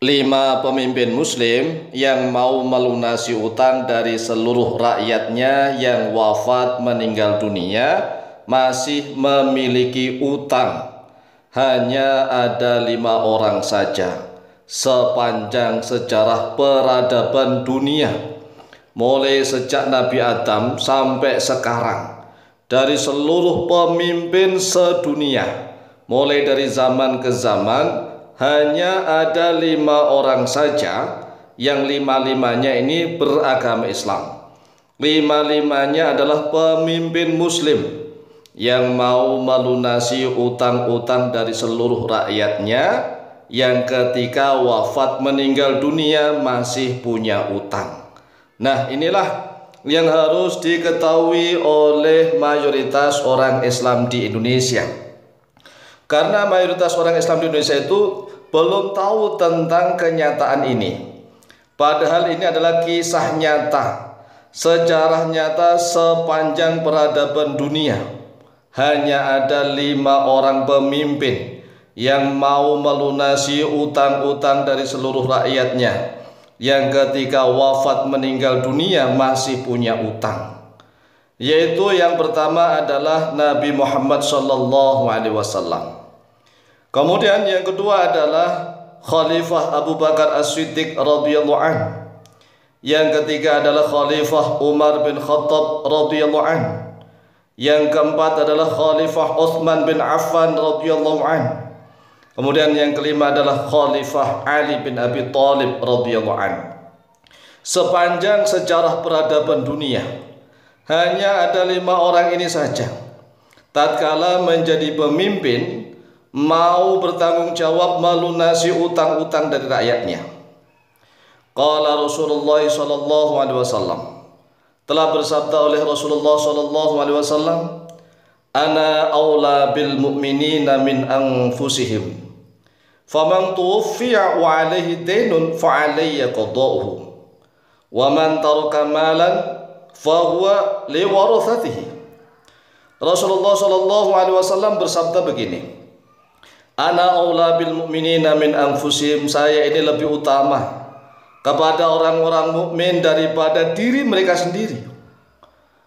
5 pemimpin muslim yang mau melunasi utang dari seluruh rakyatnya yang wafat meninggal dunia masih memiliki utang. Hanya ada 5 orang saja sepanjang sejarah peradaban dunia, mulai sejak Nabi Adam sampai sekarang. Dari seluruh pemimpin sedunia, mulai dari zaman ke zaman, hanya ada 5 orang saja yang 5-limanya ini beragama Islam. 5-limanya adalah pemimpin muslim yang mau melunasi utang-utang dari seluruh rakyatnya yang ketika wafat meninggal dunia masih punya utang. Nah, inilah yang harus diketahui oleh mayoritas orang Islam di Indonesia. Karena mayoritas orang Islam di Indonesia itu belum tahu tentang kenyataan ini. Padahal ini adalah kisah nyata, sejarah nyata sepanjang peradaban dunia. Hanya ada 5 orang pemimpin yang mau melunasi utang-utang dari seluruh rakyatnya, yang ketika wafat meninggal dunia masih punya utang. Yaitu yang pertama adalah Nabi Muhammad SAW. Kemudian yang kedua adalah Khalifah Abu Bakar As-Siddiq radhiyallahu anhu. Yang ketiga adalah Khalifah Umar bin Khattab radhiyallahu anhu. Yang keempat adalah Khalifah Utsman bin Affan radhiyallahu anhu. Kemudian yang kelima adalah Khalifah Ali bin Abi Thalib radhiyallahu anhu. Sepanjang sejarah peradaban dunia, hanya ada 5 orang ini saja tatkala menjadi pemimpin mau bertanggung jawab melunasi utang-utang dari rakyatnya. Qala Rasulullah sallallahu alaihi wasallam, telah bersabda oleh Rasulullah sallallahu alaihi wasallam, ana aula bil mu'minina min anfusihim, faman tuwfiya wa alaihi daynun fa alayya qada'uhu, wa man taraka malan fa huwa li warathatihi. Rasulullah sallallahu alaihi wasallam bersabda begini, ana aula bil mu'minina min anfusihim, saya ini lebih utama kepada orang-orang mukmin daripada diri mereka sendiri.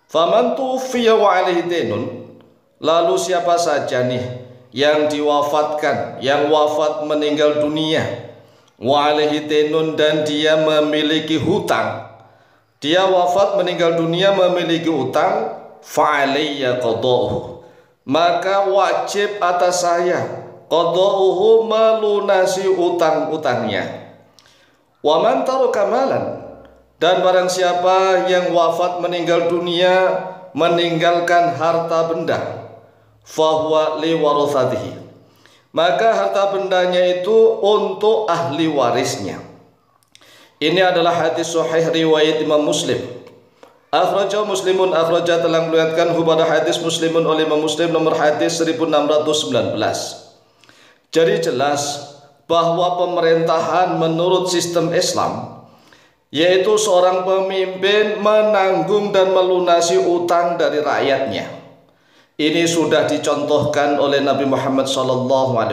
Faman tufiya wa alaihi dainun, lalu siapa saja nih yang diwafatkan, yang wafat meninggal dunia, wa alaihi dainun, dan dia memiliki hutang, dia wafat meninggal dunia memiliki utang, fa alayya qada'uhu, maka wajib atas saya qada'uhu, melunasi utang-utangnya. Wa man taraka malan, dan barang siapa yang wafat meninggal dunia meninggalkan harta benda, fahuwa li warathatihi, maka harta bendanya itu untuk ahli warisnya. Ini adalah hadis sahih riwayat Imam Muslim. Akhrajahu Muslimun, akhraja telah meriwayatkan pada hadis Muslimun oleh Imam Muslim nomor hadis 1619. Jadi jelas bahwa pemerintahan menurut sistem Islam, yaitu seorang pemimpin menanggung dan melunasi utang dari rakyatnya. Ini sudah dicontohkan oleh Nabi Muhammad SAW.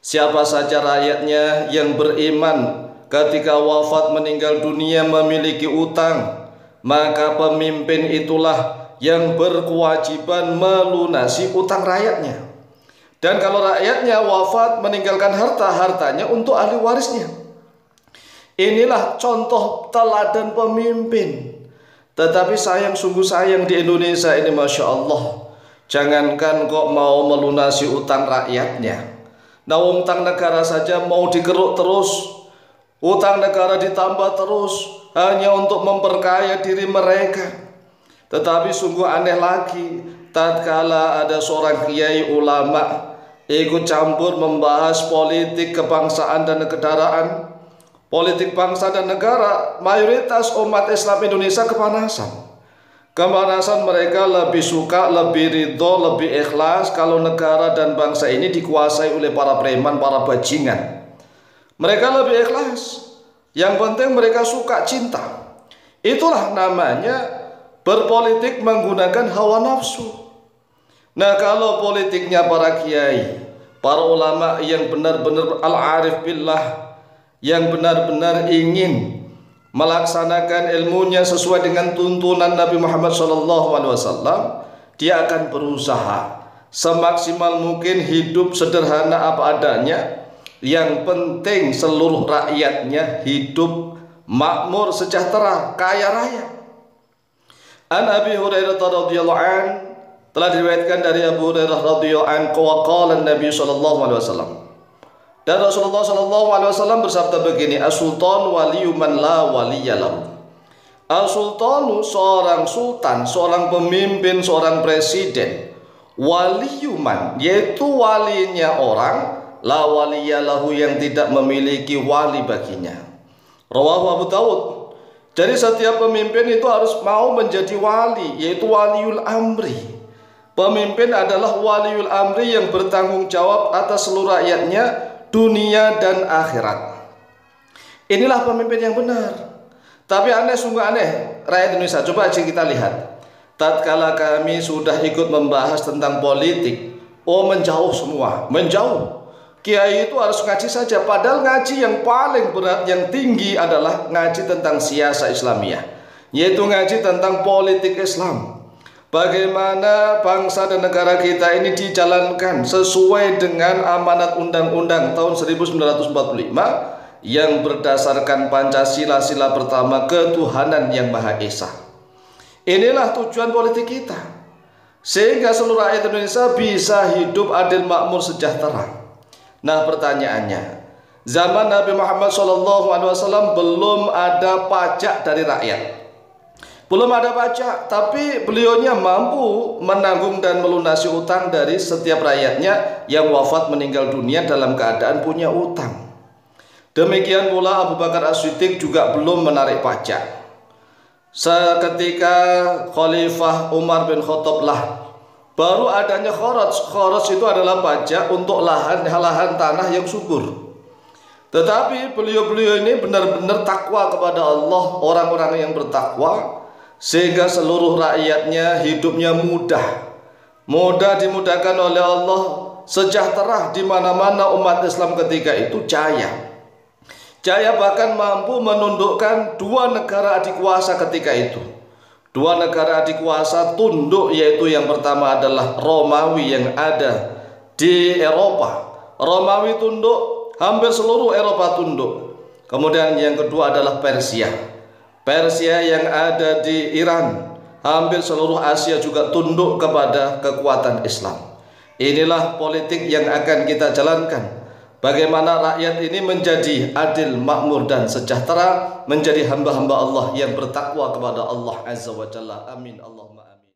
Siapa saja rakyatnya yang beriman ketika wafat meninggal dunia memiliki utang, maka pemimpin itulah yang berkewajiban melunasi utang rakyatnya. Dan kalau rakyatnya wafat meninggalkan harta, hartanya untuk ahli warisnya. Inilah contoh teladan pemimpin. Tetapi sayang, sungguh sayang di Indonesia ini, Masya Allah, jangankan kok mau melunasi utang rakyatnya, nah utang negara saja mau digeruk terus, utang negara ditambah terus hanya untuk memperkaya diri mereka. Tetapi sungguh aneh lagi, tatkala ada seorang kiai ulama ikut campur membahas politik kebangsaan dan kenegaraan, politik bangsa dan negara, mayoritas umat Islam Indonesia kepanasan. Kepanasan mereka lebih suka, lebih ridho, lebih ikhlas kalau negara dan bangsa ini dikuasai oleh para preman, para bajingan. Mereka lebih ikhlas. Yang penting mereka suka, cinta. Itulah namanya berpolitik menggunakan hawa nafsu. Nah, kalau politiknya para kiai, para ulama yang benar-benar al-arif billah, yang benar-benar ingin melaksanakan ilmunya sesuai dengan tuntunan Nabi Muhammad SAW, dia akan berusaha semaksimal mungkin hidup sederhana apa adanya. Yang penting seluruh rakyatnya hidup makmur, sejahtera, kaya raya. An Abi Hurairah radhiyallahu an, telah diriwayatkan dari Abu Hurairah radhiyallahu an, qala Nabi sallallahu alaihi wasallam, dan Rasulullah sallallahu alaihi wasallam bersabda begini, as-sultan waliyyu man la waliyya lahu. As-sultanu seorang sultan, seorang pemimpin, seorang presiden, waliyyu man yaitu walinya orang, la waliyya lahu yang tidak memiliki wali baginya. Rawahu Abu Dawud. Jadi setiap pemimpin itu harus mau menjadi wali, yaitu waliul amri. Pemimpin adalah waliul amri yang bertanggung jawab atas seluruh rakyatnya, dunia dan akhirat. Inilah pemimpin yang benar. Tapi aneh, sungguh aneh rakyat Indonesia. Coba aja kita lihat. Tatkala kami sudah ikut membahas tentang politik, menjauh semua, menjauh. Kiai itu harus ngaji saja, padahal ngaji yang paling berat, yang tinggi adalah ngaji tentang siasa Islamiyah, yaitu ngaji tentang politik Islam. Bagaimana bangsa dan negara kita ini dijalankan sesuai dengan amanat Undang-Undang tahun 1945 yang berdasarkan Pancasila, sila pertama, ketuhanan yang Maha Esa. Inilah tujuan politik kita, sehingga seluruh rakyat Indonesia bisa hidup adil, makmur, sejahtera. Nah, pertanyaannya, zaman Nabi Muhammad SAW belum ada pajak dari rakyat. Belum ada pajak, tapi beliaunya mampu menanggung dan melunasi utang dari setiap rakyatnya yang wafat meninggal dunia dalam keadaan punya utang. Demikian pula Abu Bakar As-Siddiq juga belum menarik pajak. Seketika Khalifah Umar bin Khattab baru adanya kharaj. Kharaj itu adalah pajak untuk lahan tanah yang subur. Tetapi beliau-beliau ini benar-benar takwa kepada Allah, orang-orang yang bertakwa, sehingga seluruh rakyatnya hidupnya mudah dimudahkan oleh Allah, sejahtera di mana-mana. Umat Islam ketika itu jaya, bahkan mampu menundukkan dua negara adikuasa ketika itu. Dua negara adikuasa tunduk, yaitu yang pertama adalah Romawi yang ada di Eropa. Romawi tunduk, hampir seluruh Eropa tunduk. Kemudian yang kedua adalah Persia. Persia yang ada di Iran, hampir seluruh Asia juga tunduk kepada kekuatan Islam. Inilah politik yang akan kita jalankan. Bagaimana rakyat ini menjadi adil, makmur dan sejahtera, menjadi hamba-hamba Allah yang bertakwa kepada Allah Azza wa Jalla. Amin Allahumma amin.